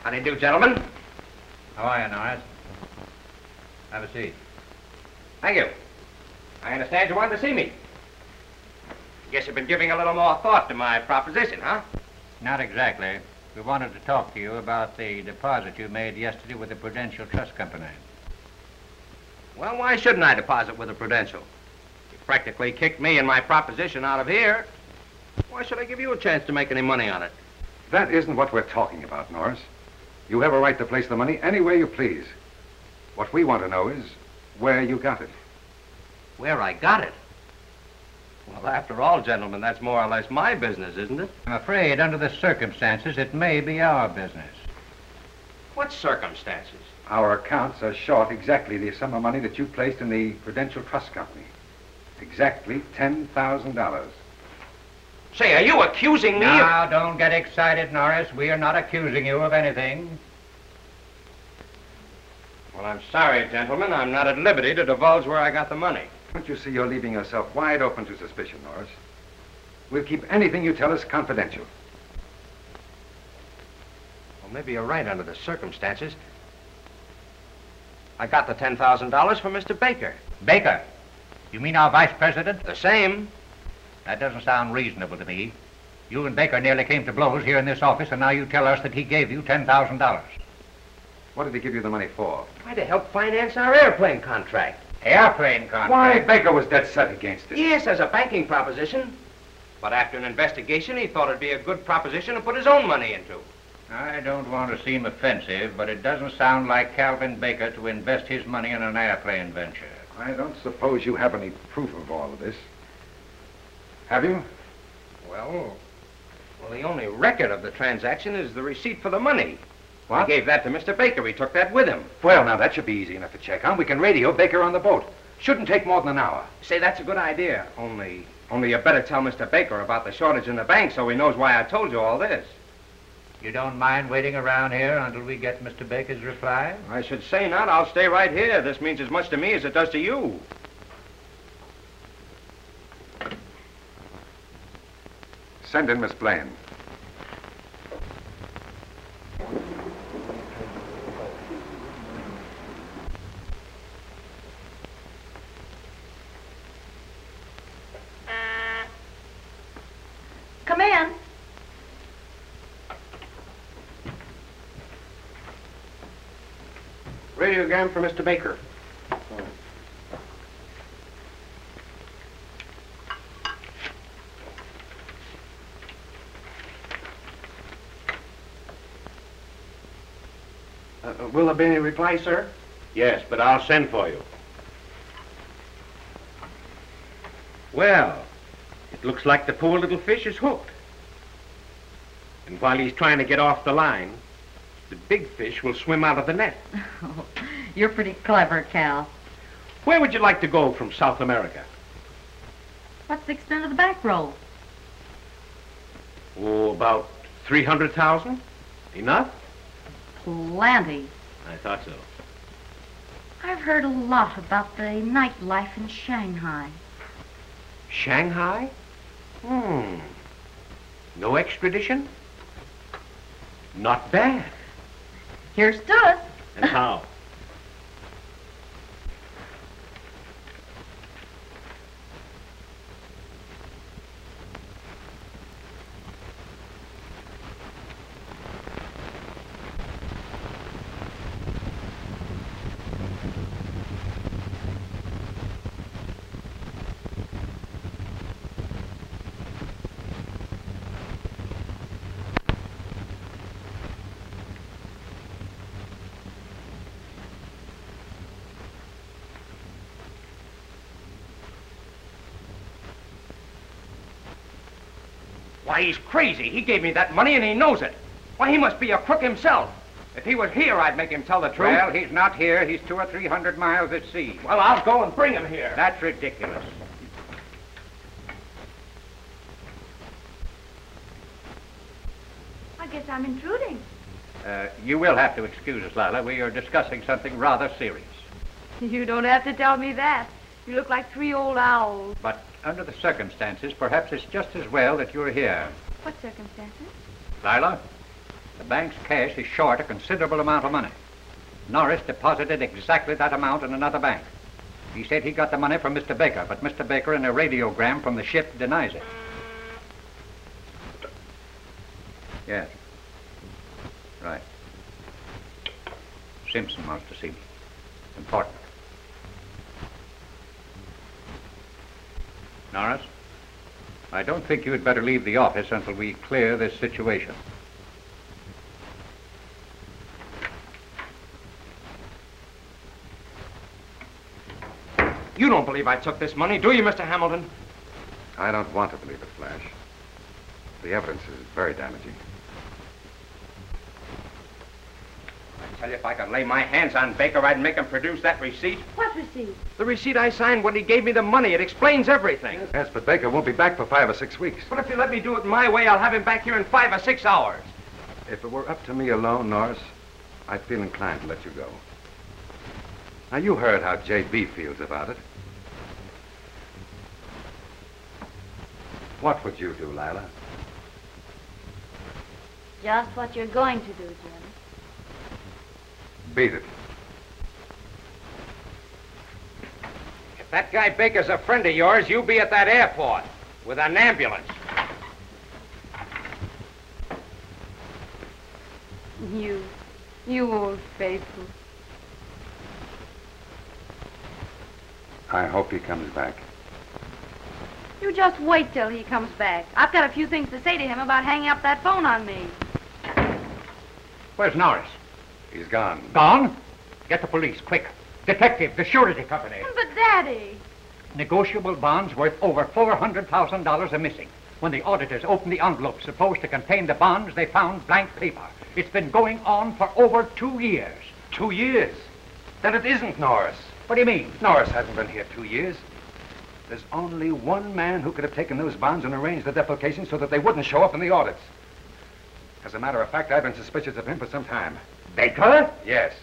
How do you do, gentlemen? How are you, Norris? Have a seat. Thank you. I understand you wanted to see me. Guess you've been giving a little more thought to my proposition, huh? Not exactly. We wanted to talk to you about the deposit you made yesterday with the Prudential Trust Company. Well, why shouldn't I deposit with the Prudential? You practically kicked me and my proposition out of here. Why should I give you a chance to make any money on it? That isn't what we're talking about, Norris. You have a right to place the money any way you please. What we want to know is where you got it. Where I got it? Well, after all, gentlemen, that's more or less my business, isn't it? I'm afraid, under the circumstances, it may be our business. What circumstances? Our accounts are short exactly the sum of money that you placed in the Prudential Trust Company. Exactly $10,000. Say, are you accusing me Now, don't get excited, Norris. We are not accusing you of anything. Well, I'm sorry, gentlemen. I'm not at liberty to divulge where I got the money. Don't you see you're leaving yourself wide open to suspicion, Norris? We'll keep anything you tell us confidential. Well, maybe you're right under the circumstances. I got the $10,000 from Mr. Baker. Baker? You mean our vice president? The same. That doesn't sound reasonable to me. You and Baker nearly came to blows here in this office, and now you tell us that he gave you $10,000. What did he give you the money for? Why, to help finance our airplane contract. Airplane contract? Why, Baker was dead set against it. Yes, as a banking proposition. But after an investigation, he thought it'd be a good proposition to put his own money into. I don't want to seem offensive, but it doesn't sound like Calvin Baker to invest his money in an airplane venture. I don't suppose you have any proof of all of this. Have you? Well, the only record of the transaction is the receipt for the money. What? I gave that to Mr. Baker. He took that with him. Well, now, that should be easy enough to check on. We can radio Baker on the boat. Shouldn't take more than an hour. Say, that's a good idea. Only you better tell Mr. Baker about the shortage in the bank so he knows why I told you all this. You don't mind waiting around here until we get Mr. Baker's reply? I should say not. I'll stay right here. This means as much to me as it does to you. Send in Miss Blaine. radiogram for Mr. Baker. Will there be any reply, sir? Yes, but I'll send for you. Well, it looks like the poor little fish is hooked. And while he's trying to get off the line, the big fish will swim out of the net. Oh, you're pretty clever, Cal. Where would you like to go from South America? What's the extent of the bankroll? Oh, about 300,000. Enough? Plenty. I thought so. I've heard a lot about the nightlife in Shanghai. Shanghai? No extradition? Not bad. Here's to it. And how? Why, he's crazy. He gave me that money and he knows it. Why, he must be a crook himself. If he was here, I'd make him tell the truth. Well, he's not here. He's 200 or 300 miles at sea. Well, I'll go and bring him here. That's ridiculous. I guess I'm intruding. You will have to excuse us, Lila. We are discussing something rather serious. You don't have to tell me that. You look like 3 old owls. But under the circumstances, perhaps it's just as well that you're here. What circumstances? Lila, the bank's cash is short a considerable amount of money. Norris deposited exactly that amount in another bank. He said he got the money from Mr. Baker, but Mr. Baker, in a radiogram from the ship, denies it. Yes. Right. Simpson wants to see me. Important. Norris, I don't think you had better leave the office until we clear this situation. You don't believe I took this money, do you, Mr. Hamilton? I don't want to believe it, Flash. The evidence is very damaging. I tell you, if I could lay my hands on Baker, I'd make him produce that receipt. What receipt? The receipt I signed when he gave me the money. It explains everything. Yes, but Baker won't be back for 5 or 6 weeks. But if you let me do it my way, I'll have him back here in 5 or 6 hours. If it were up to me alone, Norris, I'd feel inclined to let you go. Now, you heard how J.B. feels about it. What would you do, Lila? Just what you're going to do, Jim. Beat it. If that guy Baker's a friend of yours, you'll be at that airport with an ambulance. You old faithful. I hope he comes back. You just wait till he comes back. I've got a few things to say to him about hanging up that phone on me. Where's Norris? He's gone. Gone? Get the police, quick. Detective, the surety company. But, Daddy... Negotiable bonds worth over $400,000 are missing. When the auditors opened the envelope supposed to contain the bonds, they found blank paper. It's been going on for over 2 years. 2 years? Then it isn't Norris. What do you mean? Norris hasn't been here 2 years. There's only one man who could have taken those bonds and arranged the defalcation so that they wouldn't show up in the audits. As a matter of fact, I've been suspicious of him for some time. Baker? Yes.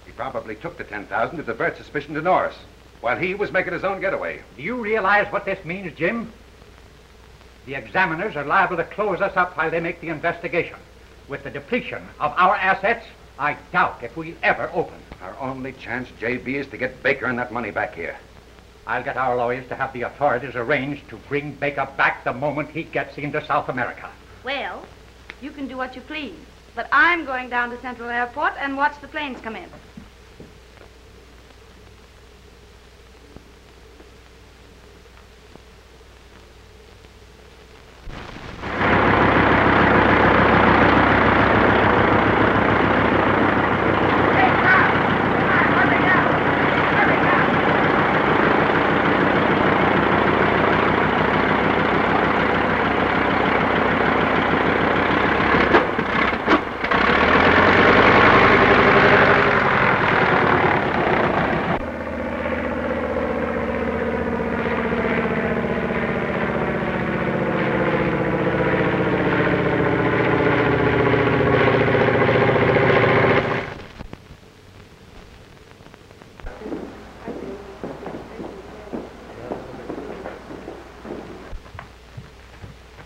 He probably took the $10,000 to divert suspicion to Norris, while he was making his own getaway. Do you realize what this means, Jim? The examiners are liable to close us up while they make the investigation. With the depletion of our assets, I doubt if we'll ever open. Our only chance, J.B., is to get Baker and that money back here. I'll get our lawyers to have the authorities arranged to bring Baker back the moment he gets into South America. Well, you can do what you please. But I'm going down to Central Airport and watch the planes come in.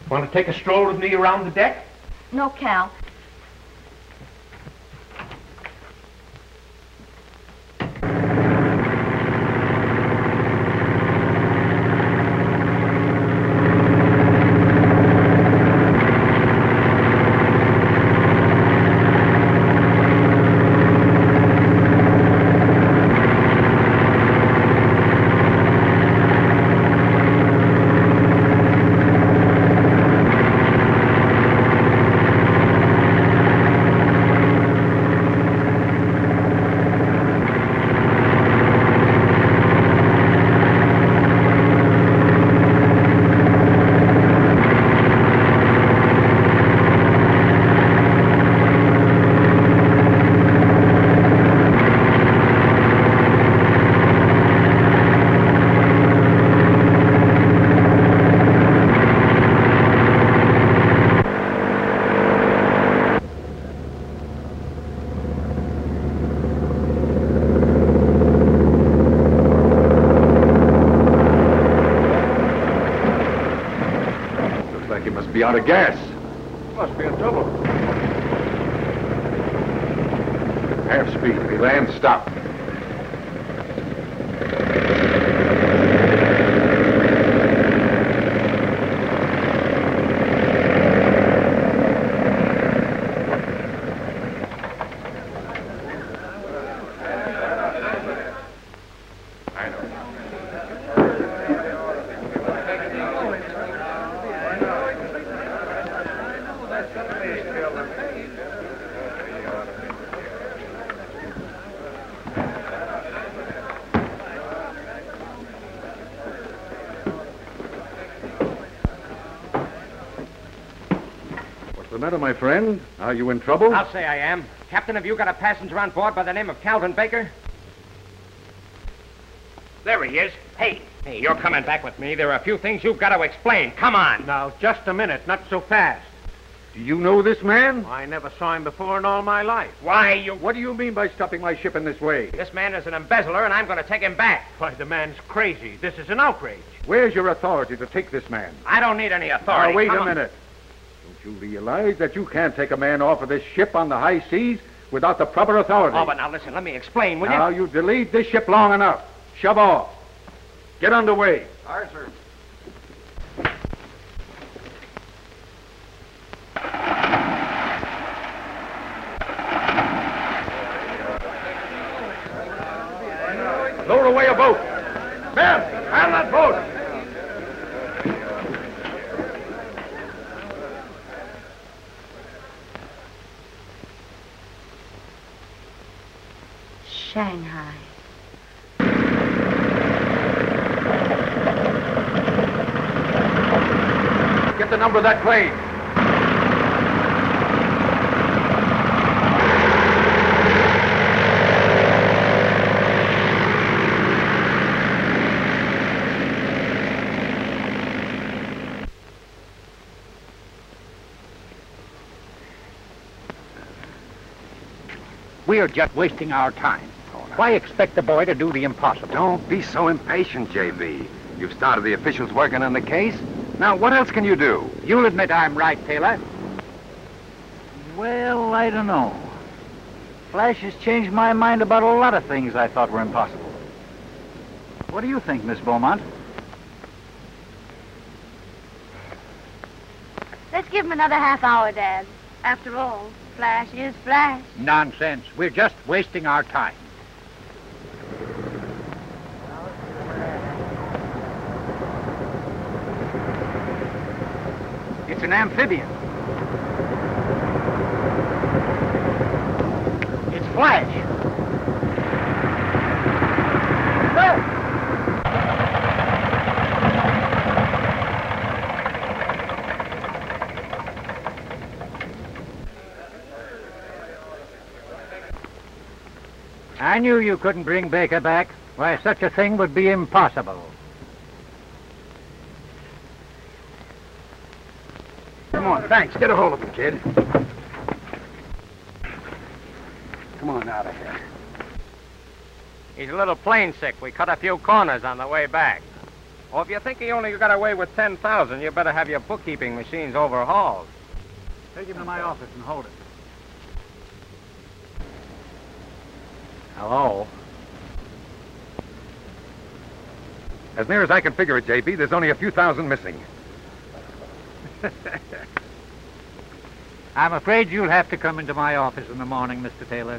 Want to take a stroll with me around the deck? No, Cal. Be out of gas. Must be in trouble. Half speed. If he lands, stop. What's the matter, my friend? Are you in trouble? I'll say I am. Captain, have you got a passenger on board by the name of Calvin Baker? There he is. Hey, you're coming back with me. There are a few things you've got to explain. Come on. Now, just a minute. Not so fast. Do you know this man? I never saw him before in all my life. Why, you... What do you mean by stopping my ship in this way? This man is an embezzler, and I'm going to take him back. Why, the man's crazy. This is an outrage. Where's your authority to take this man? I don't need any authority. Now, wait Come a on. minute. Don't you realize that you can't take a man off of this ship on the high seas without the proper authority? Oh, but now listen, let me explain, will you? Now, you've delayed this ship long enough. Shove off. Get underway. All right, sir. Lower away a boat. Men, man that boat. Shanghai. Get the number of that plane. We're just wasting our time. Why expect the boy to do the impossible? Don't be so impatient, J.B. You've started the officials working on the case. Now, what else can you do? You'll admit I'm right, Taylor. Well, I don't know. Flash has changed my mind about a lot of things I thought were impossible. What do you think, Miss Beaumont? Let's give him another half hour, Dad. After all, Flash is Flash. Nonsense. We're just wasting our time. It's an amphibious. It's Flash. There! I knew you couldn't bring Baker back. Why, such a thing would be impossible. Come on, thanks. Get a hold of him, kid. Come on out of here. He's a little plane sick. We cut a few corners on the way back. Oh, if you think he only got away with 10,000, you better have your bookkeeping machines overhauled. Take him to my office and hold it. Hello? As near as I can figure it, J.B., there's only a few thousand missing. I'm afraid you'll have to come into my office in the morning, Mr. Taylor.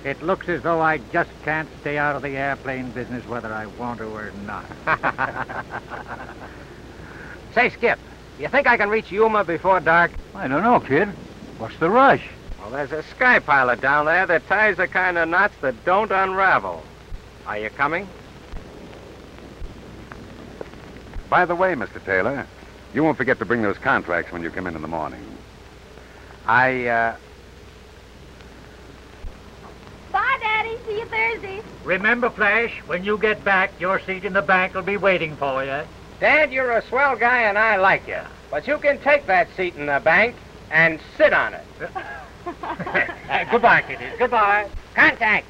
It looks as though I just can't stay out of the airplane business whether I want to or not. Say, Skip, you think I can reach Yuma before dark? I don't know, kid. What's the rush? Well, there's a sky pilot down there that ties the kind of knots that don't unravel. Are you coming? By the way, Mr. Taylor, you won't forget to bring those contracts when you come in the morning. Bye, Daddy. See you Thursday. Remember, Flash, when you get back, your seat in the bank will be waiting for you. Dad, you're a swell guy and I like you. But you can take that seat in the bank and sit on it. Goodbye, kiddies. Goodbye. Contact.